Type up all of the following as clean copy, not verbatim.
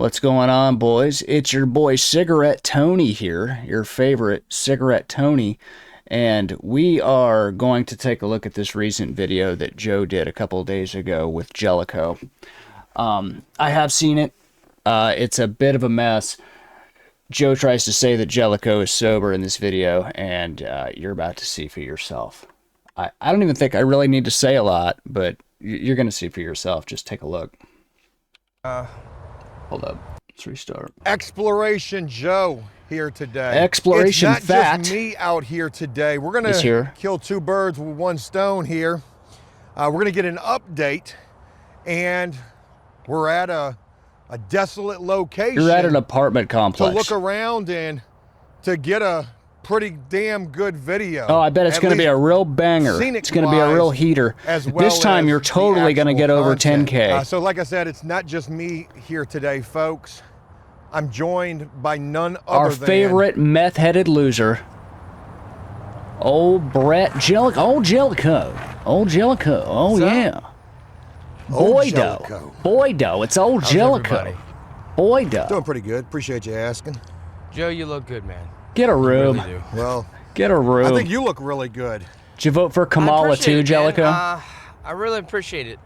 What's going on, boys? It's your boy Cigarette Tony here, your favorite Cigarette Tony, and we are going to take a look at this recent video that Joe did a couple of days ago with Gelico. I have seen it. It's a bit of a mess. Joe tries to say that Gelico is sober in this video, and you're about to see for yourself. I don't even think I really need to say a lot, but you're going to see for yourself. Just take a look. Hold up. Let's restart. Exploration Joe here today. Exploration It's not Fat just me out here today. We're going is to here. kill two birds with one stone here. We're going to get an update, and we're at a desolate location. You're at an apartment complex. To look around and to get a pretty damn good video. Oh, I bet it's going to be a real banger. It's going to be a real heater. This time you're totally going to get over 10K. So like I said, it's not just me here today, folks. I'm joined by none other our than favorite meth-headed loser, old Gelico. Ol Gelico. Oh, yeah. Boi Doe. Boi Doe. It's Ol Gelico. Boi Doe. Doing pretty good. Appreciate you asking. Joe, you look good, man. Get a room. You really do. Well, get a room. I think you look really good. Did you vote for Kamala too, Gelico? I really appreciate it.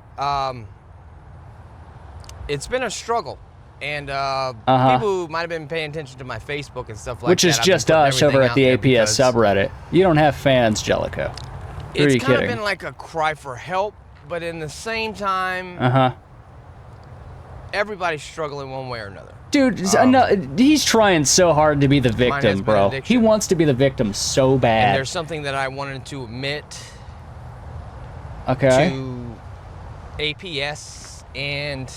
It's been a struggle, and people who might have been paying attention to my Facebook and stuff like that. Which is just us over at the APS subreddit. You don't have fans, Gelico. It's kind of been like a cry for help, but in the same time, everybody's struggling one way or another. Dude, he's trying so hard to be the victim, bro. He wants to be the victim so bad. And there's something that I wanted to admit to APS and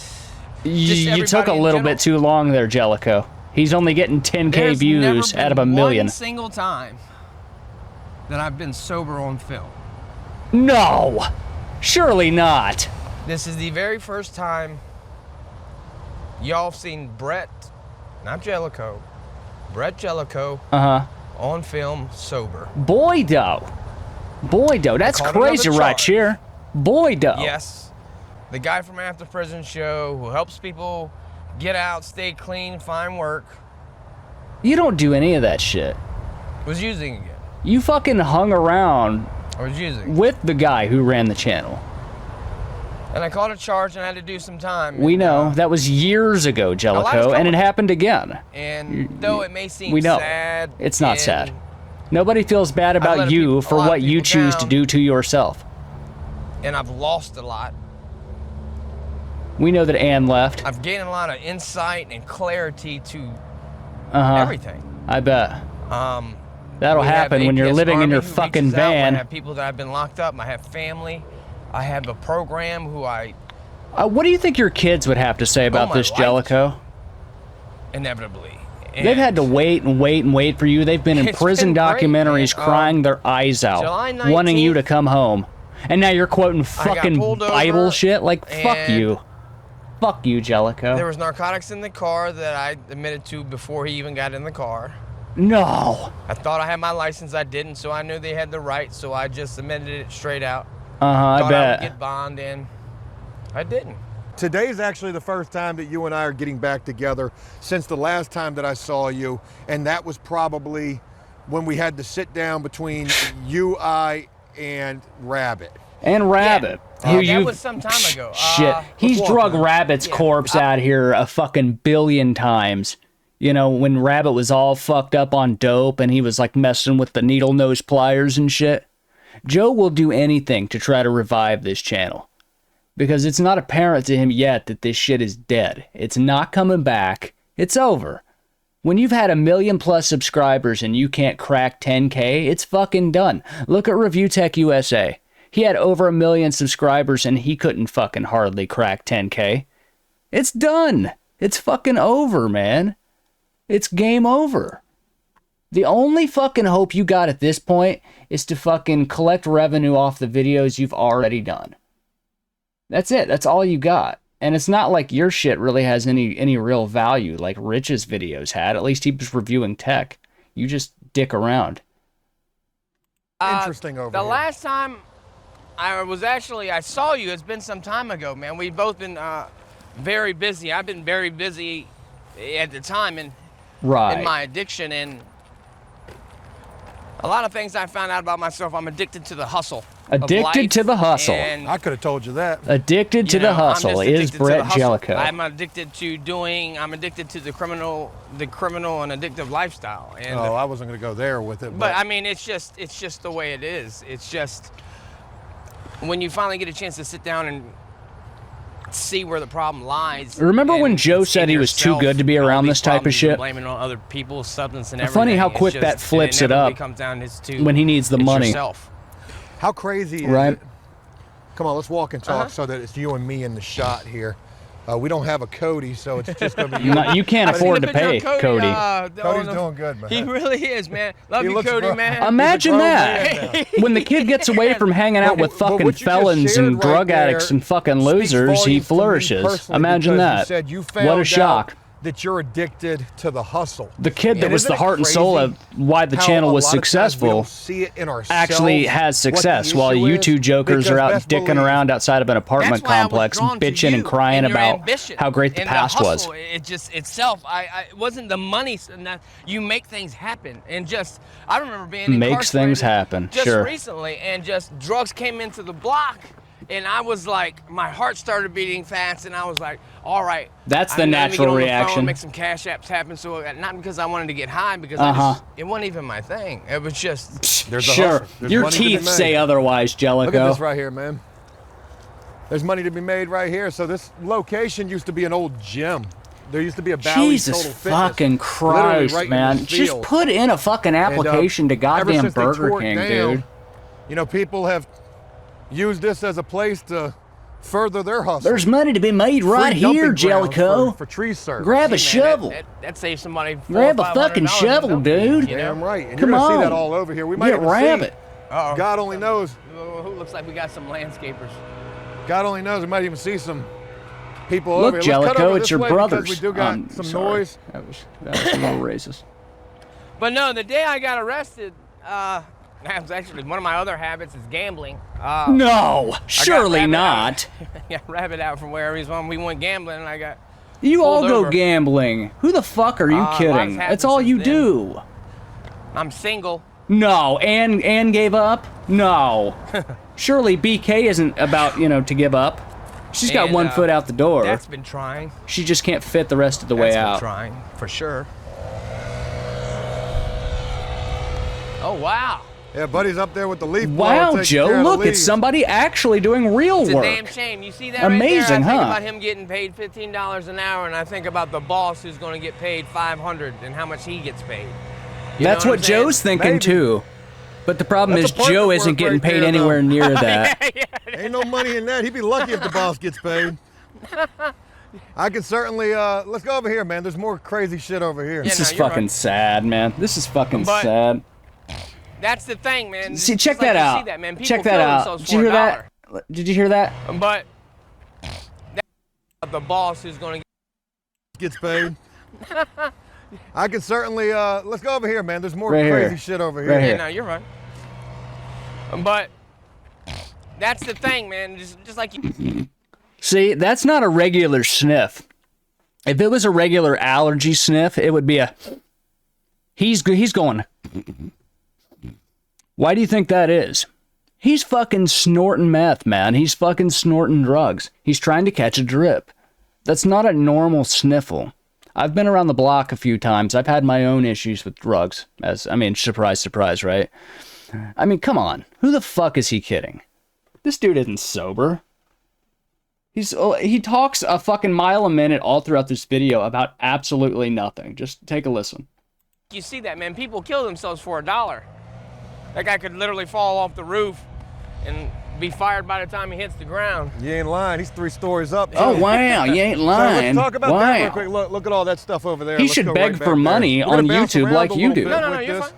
you took a little bit too long there, Gelico. He's only getting 10K views out of a million. One single time that I've been sober on film. No, surely not. This is the very first time y'all have seen Brett, not Gelico, Brett Gelico on film sober. Boi Doe. Boi Doe. That's crazy right here. Boi Doe. Yes. The guy from afterFATshow who helps people get out, stay clean, find work. You don't do any of that shit. Was using again. You fucking hung around with the guy who ran the channel. And I caught a charge and I had to do some time. We know. That was years ago, Gelico, and it happened again. And though it may seem sad... It's not sad. Nobody feels bad about you for what you choose to do to yourself. And I've lost a lot. We know that Ann left. I've gained a lot of insight and clarity to everything. I bet. That'll happen when you're living in your fucking van. I have people that have been locked up. I have family. I have a program who what do you think your kids would have to say about this, Gelico? Inevitably. They've had to wait and wait and wait for you. They've been in prison documentaries crying their eyes out, wanting you to come home. And now you're quoting fucking Bible shit? Like, fuck you. Fuck you, Gelico. There was narcotics in the car that I admitted to before he even got in the car. No. I thought I had my license. I didn't, so I knew they had the right, so I just admitted it straight out. I bet. I would get bond in. I didn't. Today is actually the first time that you and I are getting back together since the last time that I saw you, and that was probably when we had to sit down between you, I, and Rabbit. And Rabbit. That was some time ago. Shit. He's drug Rabbit's corpse out here a fucking billion times. You know, when Rabbit was all fucked up on dope and he was like messing with the needle nose pliers and shit. Joe will do anything to try to revive this channel. Because it's not apparent to him yet that this shit is dead. It's not coming back. It's over. When you've had 1 million+ subscribers and you can't crack 10K, it's fucking done. Look at Review Tech USA. He had over 1 million subscribers and he couldn't fucking hardly crack 10K. It's done. It's fucking over, man. It's game over. The only fucking hope you got at this point is to fucking collect revenue off the videos you've already done. That's it. That's all you got. And it's not like your shit really has any real value like Rich's videos had. At least he was reviewing tech. You just dick around. Interesting over the here. Last time I saw you, it's been some time ago, man. We've both been very busy. I've been very busy at the time in Right. my addiction, and a lot of things I found out about myself. I'm addicted to the hustle. Addicted to the hustle. And, I could have told you that. Addicted to the hustle is Brett Jellicoe. I'm addicted to the criminal and addictive lifestyle. And I wasn't going to go there with it. but I mean, it's just the way it is. It's just when you finally get a chance to sit down and see where the problem lies. Remember when Joe said he was too good to be around this type of shit? Blaming on other people, substance and everything. Funny how quick that flips it up when he needs the money. Yourself. How crazy is it? Come on, let's walk and talk so that it's you and me in the shot here. We don't have a Cody, so it's just going to be you. You can't afford to pay Cody. Cody's doing good, man. He really is, man. Love you, Cody, man. Imagine that. When the kid gets away from hanging out with fucking felons and drug addicts and fucking losers, he flourishes. Imagine that. What a shock. That you're addicted to the hustle. The kid that was the heart and soul of why the channel was successful actually has success, while you two jokers are out dicking around outside of an apartment complex bitching and crying about how great the past was. It just itself, it wasn't the money. You make things happen, and just I remember being incarcerated makes things happen. Just sure. recently, and just drugs came into the block, and I was like, my heart started beating fast, and I was like, all right. That's the natural reaction. Make some cash apps happen. So not because I wanted to get high, because it wasn't even my thing. It was just. Sure. Your teeth say otherwise, Jellicoe. Look at this right here, man. There's money to be made right here. So this location used to be an old gym. There used to be a Bally's Jesus Total Fitness. fucking Christ, Right man. Just put in a fucking application to goddamn Burger King, dude. You know, people have used this as a place to further their hustle. There's money to be made right here, Jellicoe. For tree service. Grab a shovel. That saves somebody. Grab a fucking shovel, dude. Damn right. And Come you're on. gonna see that all over here. We might Get rabbit. God only knows. Who looks like we got some landscapers. God only knows. We might even see some people Look, over here. Jellicoe, it's your brothers. We do got some noise. That was a little racist. But no, the day I got arrested, that was actually one of my other habits is gambling. No, surely not. Yeah, rabbit out from wherever he's from. We went gambling, and I got. You all go over. Gambling. Who the fuck are you kidding? That's all you do. I'm single. No, Ann gave up? No. Surely BK isn't about, to give up. She's got 1 foot out the door. That's been trying. She just can't fit the rest of the way out. That's been trying, for sure. Oh, wow. Yeah, buddy's up there with the leaf blower. Wow, Joe, look, it's somebody actually doing real work. It's a damn shame. You see that Amazing, right there? I think huh? about him getting paid $15 an hour, and I think about the boss who's going to get paid $500 and how much he gets paid. That's what Joe's thinking, too. But the problem is Joe isn't getting paid anywhere near that. Ain't no money in that. He'd be lucky if the boss gets paid. I can certainly, let's go over here, man. There's more crazy shit over here. This is fucking sad, man. This is fucking sad. That's the thing, man. See, check that out. Check that out. Did you hear that? Did you hear that? But the boss who's going to gets paid. I can certainly, let's go over here, man. There's more crazy shit over here. Right here. Yeah, no, you're right. But that's the thing, man. Just like you. See, that's not a regular sniff. If it was a regular allergy sniff, it would be a. He's going. Why do you think that is? He's fucking snorting meth, man. He's fucking snorting drugs. He's trying to catch a drip. That's not a normal sniffle. I've been around the block a few times. I've had my own issues with drugs. Surprise, surprise, right? I mean, come on. Who the fuck is he kidding? This dude isn't sober. He talks a fucking mile a minute all throughout this video about absolutely nothing. Just take a listen. You see that, man? People kill themselves for $1. That guy could literally fall off the roof and be fired by the time he hits the ground. You ain't lying. He's 3 stories up. Oh, wow. You ain't lying. So let's talk about that real quick. Look at all that stuff over there. He should beg for money on YouTube like you do. No, you're fine.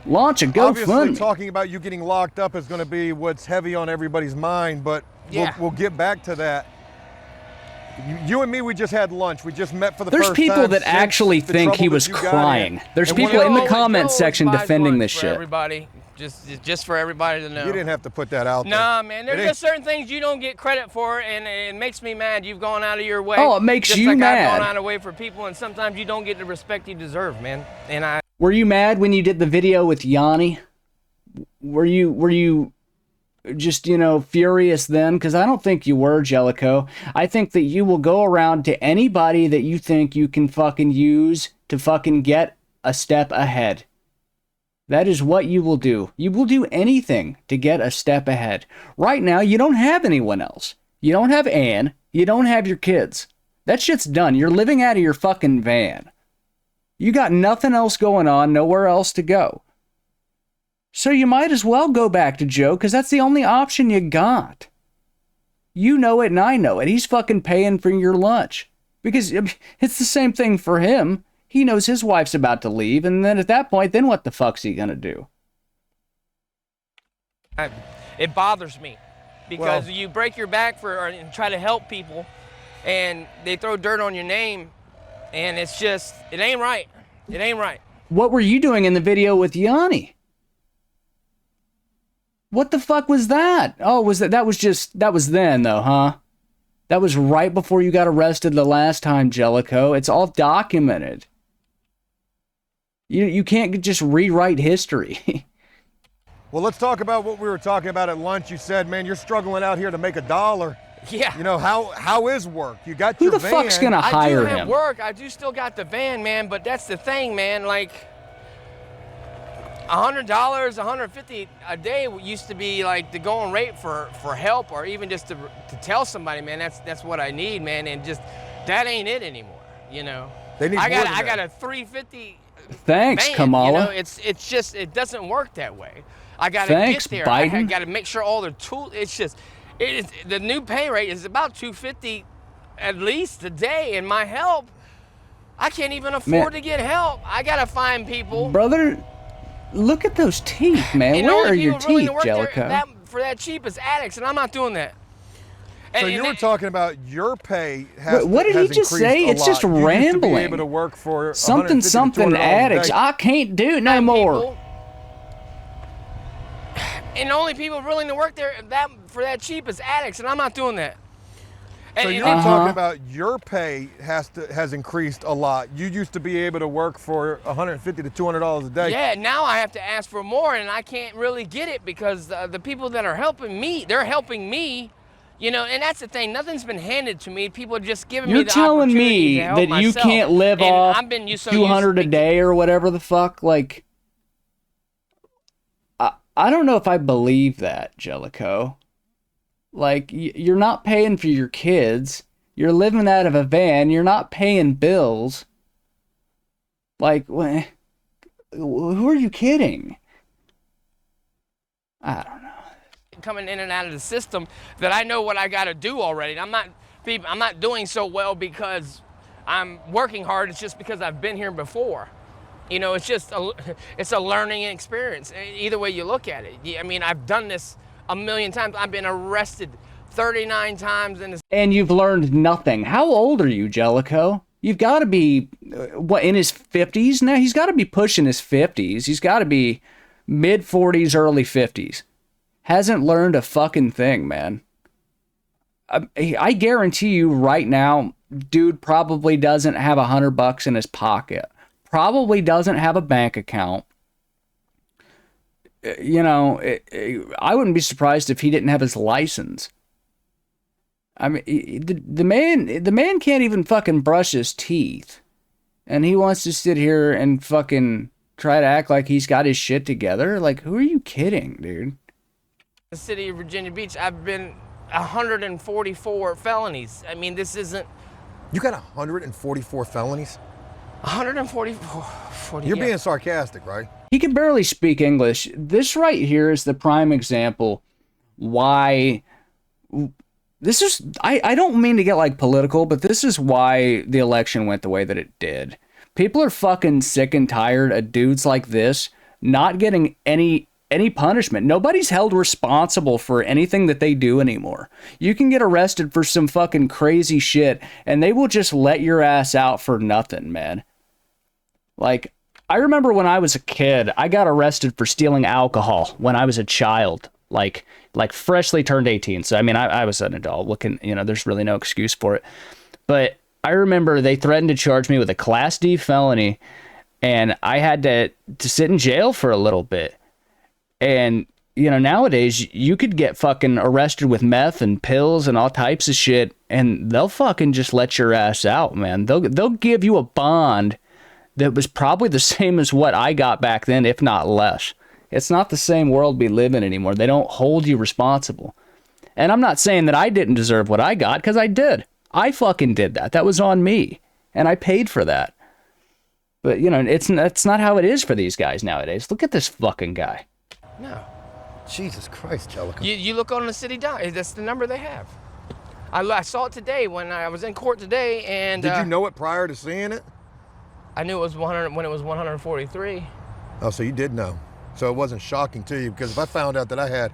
Launch a GoFundMe. Obviously, talking about you getting locked up is going to be what's heavy on everybody's mind, but we'll get back to that. You and me, we just had lunch. We just met for the first time. There's people that actually think he was crying. There's people in the comment section defending this shit. Everybody, Just for everybody to know. You didn't have to put that out there. Nah, man, there's just certain things you don't get credit for, and it makes me mad. You've gone out of your way. Oh, it makes just you like mad. I've gone out of the way for people, and sometimes you don't get the respect you deserve, man. And Were you mad when you did the video with Yanni? Were you just, you know, furious then? Because I don't think you were, Gelico. I think that you will go around to anybody that you think you can fucking use to fucking get a step ahead. That is what you will do. You will do anything to get a step ahead. Right now, you don't have anyone else. You don't have Ann. You don't have your kids. That shit's done. You're living out of your fucking van. You got nothing else going on, nowhere else to go. So you might as well go back to Joe, because that's the only option you got. You know it and I know it. He's fucking paying for your lunch. Because it's the same thing for him. He knows his wife's about to leave, and then at that point, then what the fuck's he gonna do? it bothers me because you break your back and try to help people, and they throw dirt on your name, and it ain't right. It ain't right. What were you doing in the video with Yanni? What the fuck was that? Oh, that was then though, huh? That was right before you got arrested the last time, Gelico. It's all documented. You can't just rewrite history. Well, let's talk about what we were talking about at lunch. You said, man, you're struggling out here to make $1. Yeah. You know, how is work? You got Who your the van. fuck's gonna hire I do have him? work. I do still got the van, man, but that's the thing, man. Like, $100, $150 a day used to be like the going rate for help, or even just to tell somebody, man, that's what I need, man, and just that ain't it anymore, you know. They need I more than got that. a $350. Thanks, van, Kamala. You know, it's just it doesn't work that way. I gotta Thanks, get there. I Biden. gotta make sure all the tools. The new pay rate is about $250 at least a day, and my help, I can't even afford to get help. I gotta find people. Brother, look at those teeth, man. And Where only are your people willing teeth, to work there Gelico? for that cheap is addicts, and I'm not doing that. So you were talking about your pay has What did he just increased say? a It's just lot. You used to be rambling. able to work for Something $150 to $200 a addicts. day. I can't do it no more. And the only people willing to work there for that cheap is addicts, and I'm not doing that. So you were talking about your pay has increased a lot. You used to be able to work for $150 to $200 a day. Yeah, now I have to ask for more, and I can't really get it because the people that are helping me, they're helping me, you know, and that's the thing. Nothing's been handed to me. People are just giving me the telling opportunity me to help that you myself. can't live And off I've been so 200 a day or whatever the fuck? Like, I don't know if I believe that, Gelico. Like, you're not paying for your kids. You're living out of a van. You're not paying bills. Like, who are you kidding? I don't know. coming in and out of the system that I know what I got to do already. I'm not doing so well because I'm working hard. It's just because I've been here before. You know, it's a learning experience. Either way you look at it. I mean, I've done this a million times. I've been arrested 39 times in this. And you've learned nothing. How old are you, Gelico? You've got to be, in his 50s now? He's got to be pushing his 50s. He's got to be mid-40s, early 50s. Hasn't learned a fucking thing, man. I guarantee you right now, dude probably doesn't have $100 in his pocket. Probably doesn't have a bank account. You know, I wouldn't be surprised if he didn't have his license. I mean, the man can't even fucking brush his teeth, and he wants to sit here and fucking try to act like he's got his shit together. Like, who are you kidding, dude? The city of Virginia Beach, I've been 144 felonies. I mean, this isn't. You got 144 felonies? 144. You're being sarcastic, right? He can barely speak English. This right here is the prime example why. This is, I don't mean to get like political, but this is why the election went the way that it did. People are fucking sick and tired of dudes like this not getting any punishment. Nobody's held responsible for anything that they do anymore. You can get arrested for some fucking crazy shit and they will just let your ass out for nothing, man. Like, I remember when I was a kid, I got arrested for stealing alcohol when I was a child, like freshly turned 18. So I mean, I was an adult. Looking, there's really no excuse for it. But I remember they threatened to charge me with a Class D felony, and I had to sit in jail for a little bit. And nowadays you could get fucking arrested with meth and pills and all types of shit, and they'll fucking just let your ass out, man. They'll give you a bond that was probably the same as what I got back then, if not less. It's not the same world we live in anymore. They don't hold you responsible. And I'm not saying that I didn't deserve what I got, because I did. I fucking did that. That was on me. And I paid for that. But, it's not how it is for these guys nowadays. Look at this fucking guy. No. Jesus Christ, Gelico. You look on the city doc, that's the number they have. I saw it today when I was in court today, and... Did you know it prior to seeing it? I knew it was 100 when it was 143. Oh, so you did know. So it wasn't shocking to you, because if I found out that I had,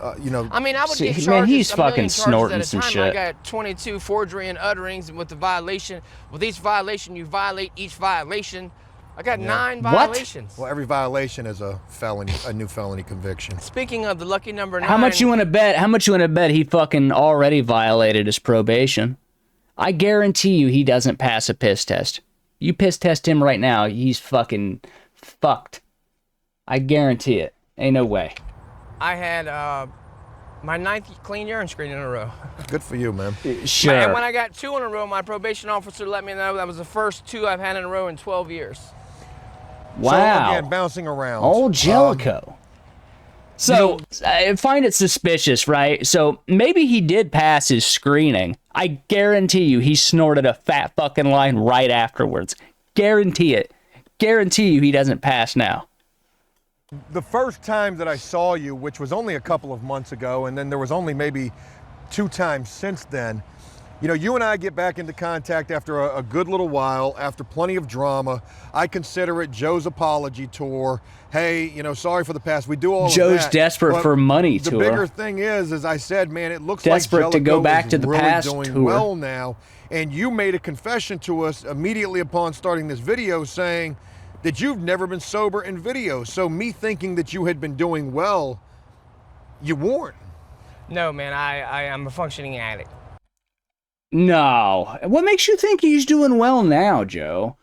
I mean, I would get charges. Man, he's a fucking million charges snorting at a some time. shit. I got 22 forgery and utterings with the violation. With each violation, you violate each violation. I got 9 violations. Well, every violation is a felony, a new felony conviction. Speaking of the lucky number 9. How much you want to bet? How much you want to bet he fucking already violated his probation? I guarantee you he doesn't pass a piss test. You piss test him right now, he's fucking fucked. I guarantee it. Ain't no way. I had my 9th clean urine screen in a row. Good for you, man. Sure. And when I got 2 in a row, my probation officer let me know that was the first 2 I've had in a row in 12 years. Wow. So again, bouncing around. Ol Gelico. So, I find it suspicious, right? So, maybe he did pass his screening. I guarantee you he snorted a fat fucking line right afterwards. Guarantee it. Guarantee you he doesn't pass now. The first time that I saw you, which was only a couple of months ago, and then there was only maybe 2 times since then, you and I get back into contact after a good little while, after plenty of drama. I consider it Joe's apology tour. Hey, sorry for the past. We do all of that. Joe's desperate for money the tour. The bigger thing is, as I said, man, it looks desperate like to go Gelico back is to the really past doing tour. well now. And you made a confession to us immediately upon starting this video saying that you've never been sober in video. So me thinking that you had been doing well, you weren't. No, man, I am a functioning addict. No. What makes you think he's doing well now, Joe?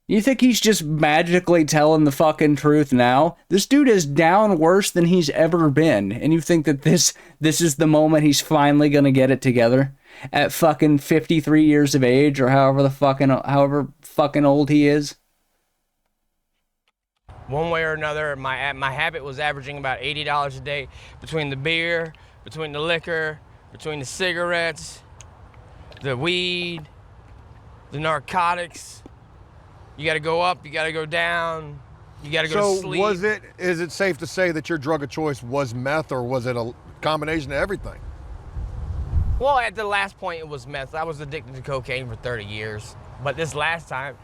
You think he's just magically telling the fucking truth now? This dude is down worse than he's ever been, and you think that this is the moment he's finally gonna get it together? At fucking 53 years of age, or however fucking old he is? One way or another, my habit was averaging about $80 a day between the beer, between the liquor, between the cigarettes, the weed, the narcotics. You got to go up, you got to go down, you got to go to sleep. So is it safe to say that your drug of choice was meth, or was it a combination of everything? Well, at the last point, it was meth. I was addicted to cocaine for 30 years. But this last time,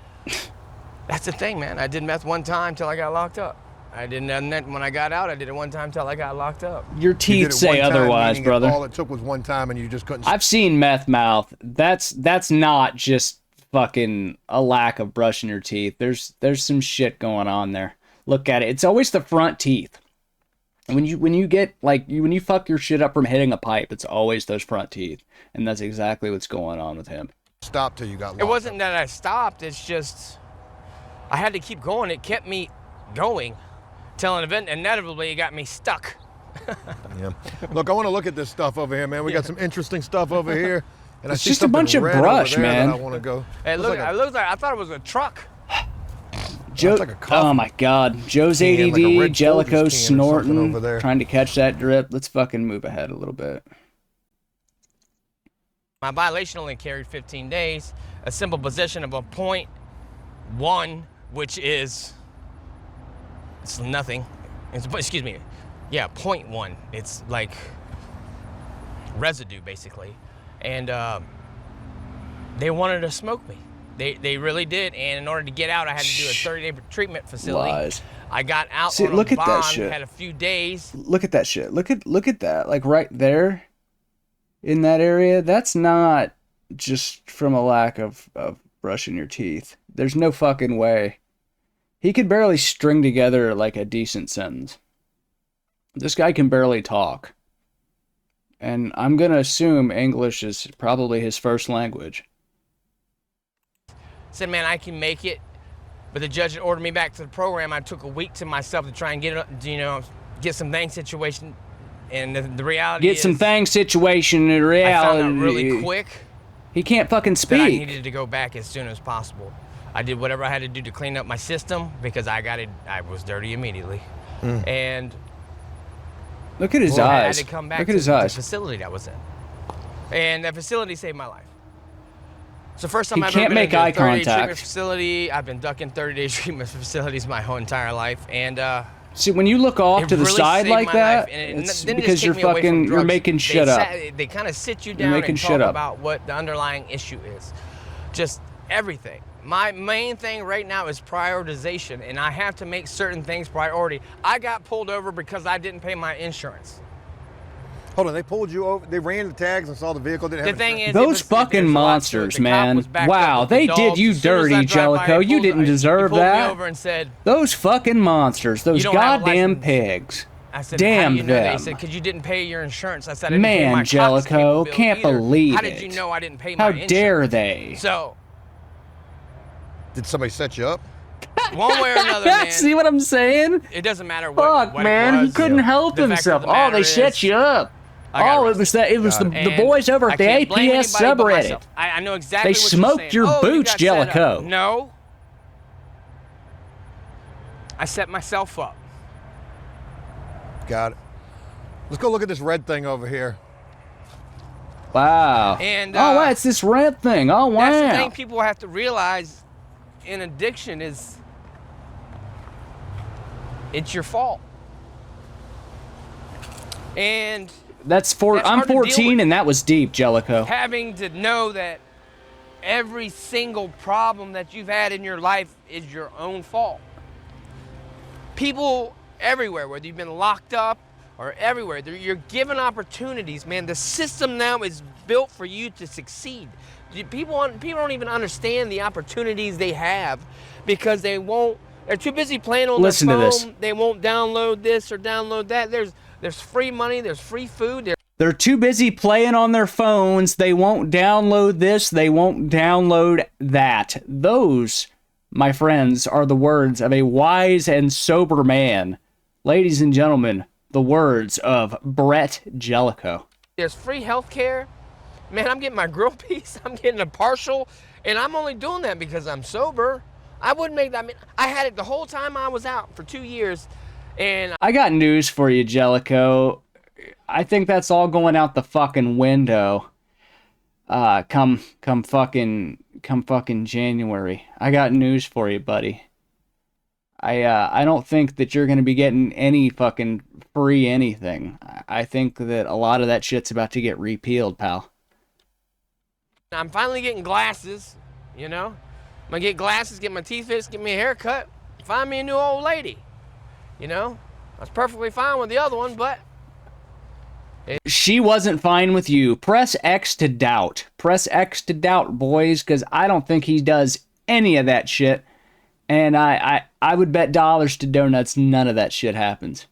that's the thing, man. I did meth one time till I got locked up. I did meth when I got out. I did it one time till I got locked up. Your teeth say otherwise, brother. All it took was one time and you just couldn't... I've seen meth mouth. That's not just fucking a lack of brushing your teeth. There's some shit going on there. Look at it. It's always the front teeth. When you get when you fuck your shit up from hitting a pipe, it's always those front teeth, and that's exactly what's going on with him. Stop till you got locked It wasn't that I stopped. It's just I had to keep going. It kept me going till an event inevitably it got me stuck. Yeah. Look, I want to look at this stuff over here, man. We got some interesting stuff over here, and it's just a bunch of brush, man. I want to go. It looked like I thought it was a truck. Joe, like oh my God, Joe's ADD, like Gelico snorting, over there. trying to catch that drip. Let's fucking move ahead a little bit. My violation only carried 15 days. A simple possession of a .1, which is it's nothing. Excuse me, yeah, .1. It's like residue basically, and they wanted to smoke me. They really did, and in order to get out, I had to do a 30-day treatment facility. Lies. I got out See, on look a at that bond, shit. had a few days. Look at that shit. Look at that. Like right there in that area, that's not just from a lack of brushing your teeth. There's no fucking way He could barely string together like a decent sentence. This guy can barely talk. And I'm going to assume English is probably his first language. Said, man, I can make it. But the judge had ordered me back to the program. I took a week to myself to try and get some thing situation. And the reality is... Get some thing situation in reality. I found out really quick. He can't fucking speak. That I needed to go back as soon as possible. I did whatever I had to do to clean up my system because I was dirty immediately. And... Look at his eyes. I had to come back Look to at his eyes. the facility that I was in. And that facility saved my life. It's the first time He I've can't ever been make to a eye 30-day contact. treatment facility. I've been ducking 30-day treatment facilities my whole entire life. And see, when you look off to the really side saved like my that, life. And it's didn't because just you're take me away from you're drugs. making shit up. They kind of sit you You're down making and shit talk up. about what the underlying issue is. Just everything. My main thing right now is prioritization, and I have to make certain things priority. I got pulled over because I didn't pay my insurance. Hold on, they pulled you over. They ran the tags and saw the vehicle didn't have The thing insurance? is, Those fucking monsters, man. Wow, they did you dirty, Jellico. You didn't deserve He pulled me that. over and said, Those fucking monsters. Those "You don't have a goddamn license." pigs. I said, Damn how do you know that? them. He said, because you didn't pay your insurance. I said, I didn't pay Man, my Cox Jellico, cable bill can't either. believe How did you it. know I didn't pay How my insurance? dare they? So, Did somebody set you up? one way or another, man, See what I'm saying? it doesn't matter what. Fuck, what man, it he was. couldn't help The fact of himself. the Oh, matter they is, set you up. I got Oh, arrested. it was the And boys over I at the can't blame APS anybody but subreddit. myself. I know exactly They what smoked you're saying. your Oh, you boots, got set up. Jellico. No. I set myself up. Got it. Let's go look at this red thing over here. Wow. And, oh, wow, it's this red thing. Oh, wow. That's the thing people have to realize in addiction is it's your fault. And That's That's I'm hard to deal 14 with. and that was deep, Jellico. having to know that every single problem that you've had in your life is your own fault. People everywhere, whether you've been locked up or everywhere, you're given opportunities, man. The system now is built for you to succeed. People don't even understand the opportunities they have because they're too busy playing on Listen their to phone. this. They won't download this or download that. There's free money, there's free food. They're too busy playing on their phones. They won't download this. They won't download that. Those, my friends, are the words of a wise and sober man. Ladies and gentlemen, the words of Brett Jellico. There's free health care. Man, I'm getting my grill piece. I'm getting a partial. And I'm only doing that because I'm sober. I wouldn't make that. I mean, I had it the whole time I was out for 2 years. And I got news for you, Jellico. I think that's all going out the fucking window. Come fucking January. I got news for you, buddy. I don't think that you're gonna be getting any fucking free anything. I think that a lot of that shit's about to get repealed, pal. I'm finally getting glasses, you know? I'm gonna get glasses, get my teeth fixed, get me a haircut, find me a new old lady. You know? I was perfectly fine with the other one, but She wasn't fine with you. Press X to doubt. Press X to doubt, boys, because I don't think he does any of that shit. And I would bet dollars to donuts none of that shit happens.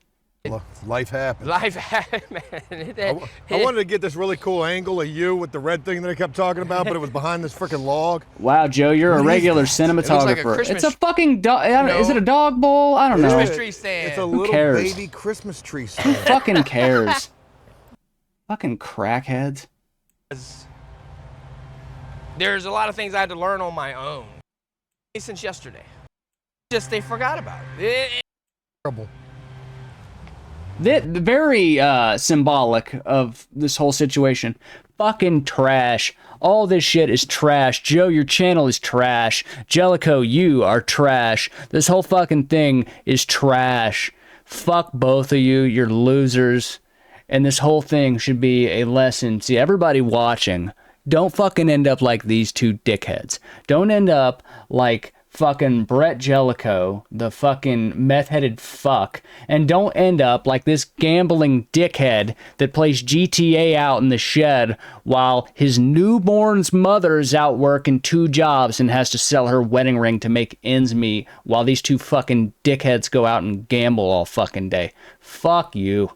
Life happens. life happened, man. I wanted to get this really cool angle of you with the red thing that I kept talking about, but it was behind this freaking log. Wow, Joe, you're a What is regular that? cinematographer. like a Christmas- It's a fucking dog. Is it a dog bowl? I don't know. Christmas tree stand. It's a little cares? baby Christmas tree stand. Fucking cares. Fucking crackheads. There's a lot of things I had to learn on my own since yesterday. Just they forgot about it. Terrible. Very symbolic of this whole situation. Fucking trash. All this shit is trash. Joe, your channel is trash. Jellico, you are trash. This whole fucking thing is trash. Fuck both of you. You're losers. And this whole thing should be a lesson to everybody watching. Don't fucking end up like these two dickheads. Don't end up like fucking Brett Jellicoe, the fucking meth-headed fuck, and don't end up like this gambling dickhead that plays GTA out in the shed while his newborn's mother's out working 2 jobs and has to sell her wedding ring to make ends meet while these 2 fucking dickheads go out and gamble all fucking day. Fuck you.